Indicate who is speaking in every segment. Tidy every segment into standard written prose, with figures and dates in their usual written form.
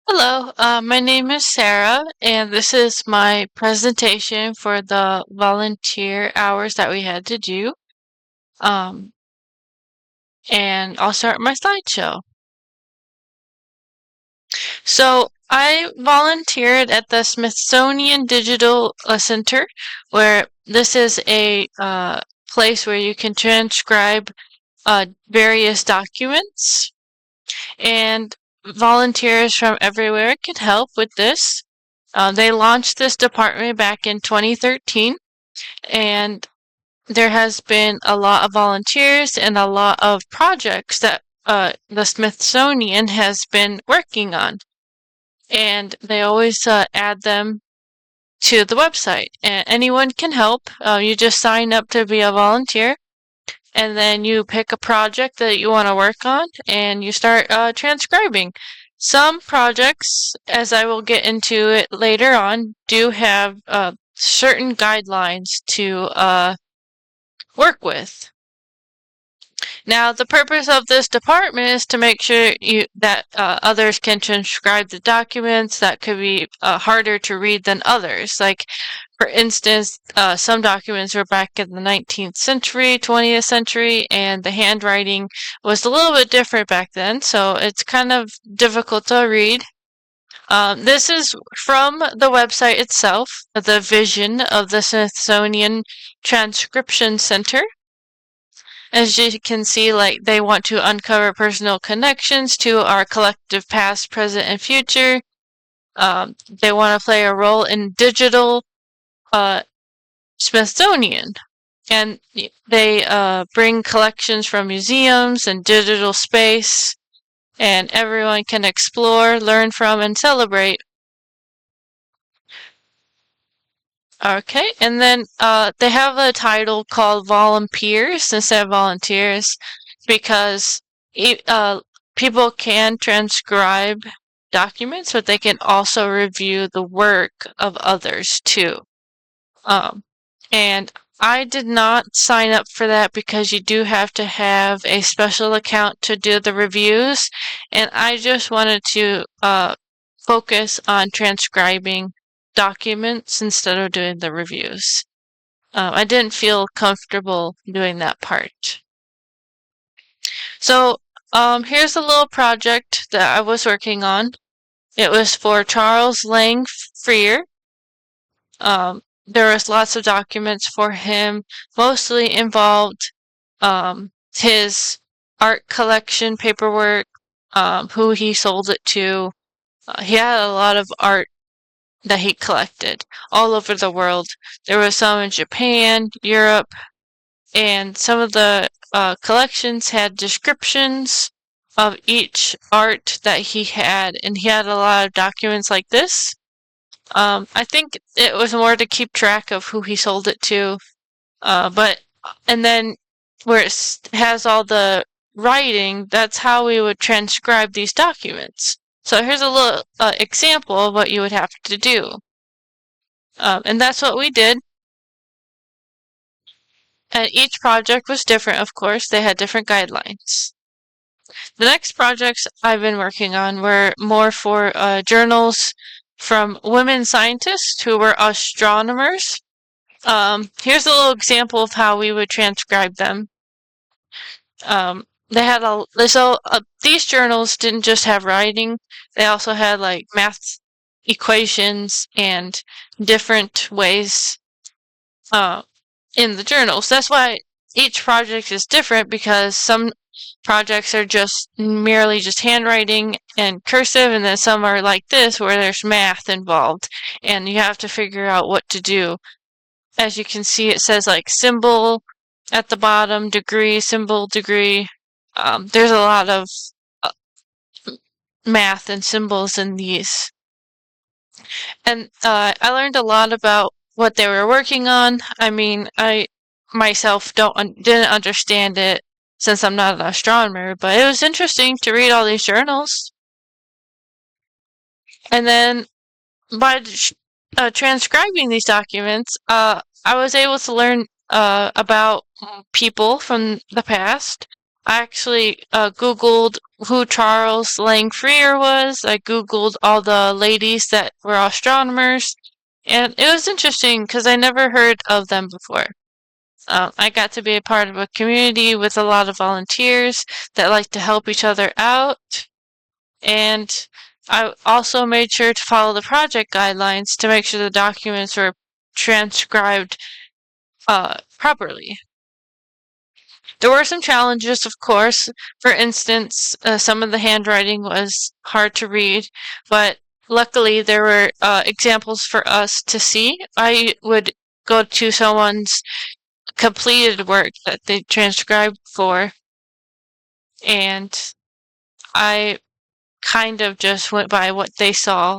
Speaker 1: Hello, my name is Sarah, and this is my presentation for the volunteer hours that we had to do. Um, and I'll start my slideshow. So I volunteered at the Smithsonian Digital Center, where this is a place where you can transcribe various documents, and volunteers from everywhere can help with this. They launched this department back in 2013, and there has been a lot of volunteers and a lot of projects that the Smithsonian has been working on. And they always add them to the website. And anyone can help. You just sign up to be a volunteer, and then you pick a project that you want to work on, and you start transcribing. Some projects, as I will get into it later on, do have certain guidelines to work with. Now, the purpose of this department is to make sure that others can transcribe the documents that could be harder to read than others. Like, for instance, some documents were back in the 19th century, 20th century, and the handwriting was a little bit different back then, so it's kind of difficult to read. This is from the website itself, the vision of the Smithsonian Transcription Center. As you can see, like, they want to uncover personal connections to our collective past, present, and future. They want to play a role in digital Smithsonian, and they bring collections from museums and digital space, and everyone can explore, learn from, and celebrate. Okay, and then they have a title called volunteers instead of volunteers because people can transcribe documents, but they can also review the work of others too. And I did not sign up for that because you do have to have a special account to do the reviews, and I just wanted to focus on transcribing documents instead of doing the reviews. I didn't feel comfortable doing that part. So here's a little project that I was working on. It was for Charles Lang Freer. There was lots of documents for him, mostly involved his art collection paperwork, who he sold it to. He had a lot of art that he collected all over the world. There was some in Japan, Europe, and some of the collections had descriptions of each art that he had, and he had a lot of documents like this. I think it was more to keep track of who he sold it to, and then where it has all the writing, that's how we would transcribe these documents. So here's a little example of what you would have to do. And that's what we did. And each project was different, of course. They had different guidelines. The next projects I've been working on were more for journals from women scientists who were astronomers. Here's a little example of how we would transcribe them. They had these journals didn't just have writing; they also had like math equations and different ways in the journals. That's why each project is different, because some projects are just merely just handwriting and cursive, and then some are like this where there's math involved, and you have to figure out what to do. As you can see, it says like symbol at the bottom, degree, symbol, degree. There's a lot of math and symbols in these. And I learned a lot about what they were working on. I mean, I myself didn't understand it since I'm not an astronomer, but it was interesting to read all these journals. And then by transcribing these documents, I was able to learn about people from the past, I actually Googled who Charles Lang Freer was. I Googled all the ladies that were astronomers. And it was interesting because I never heard of them before. I got to be a part of a community with a lot of volunteers that like to help each other out. And I also made sure to follow the project guidelines to make sure the documents were transcribed properly. There were some challenges, of course. For instance, some of the handwriting was hard to read, but luckily there were examples for us to see. I would go to someone's completed work that they transcribed for, and I kind of just went by what they saw.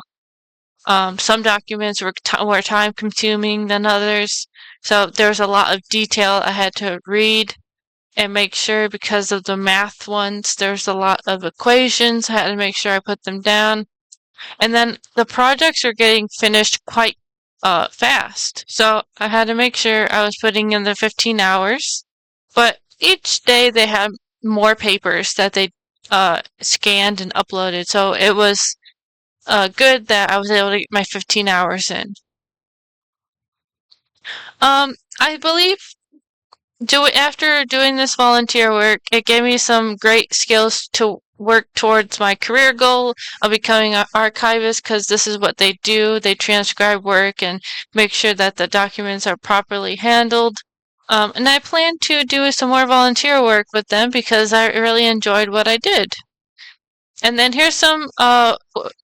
Speaker 1: Some documents were more time consuming than others, so there was a lot of detail I had to read and make sure because of the math ones, there's a lot of equations. I had to make sure I put them down. And then the projects are getting finished quite fast. So I had to make sure I was putting in the 15 hours. But each day they had more papers that they scanned and uploaded. So it was good that I was able to get my 15 hours in. I believe after doing this volunteer work, it gave me some great skills to work towards my career goal of becoming an archivist because this is what they do. They transcribe work and make sure that the documents are properly handled. And I plan to do some more volunteer work with them because I really enjoyed what I did. And then here's some the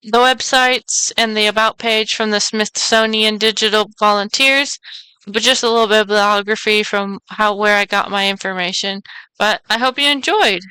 Speaker 1: websites and the about page from the Smithsonian Digital Volunteers, but just a little bit of bibliography from where I got my information. But I hope you enjoyed.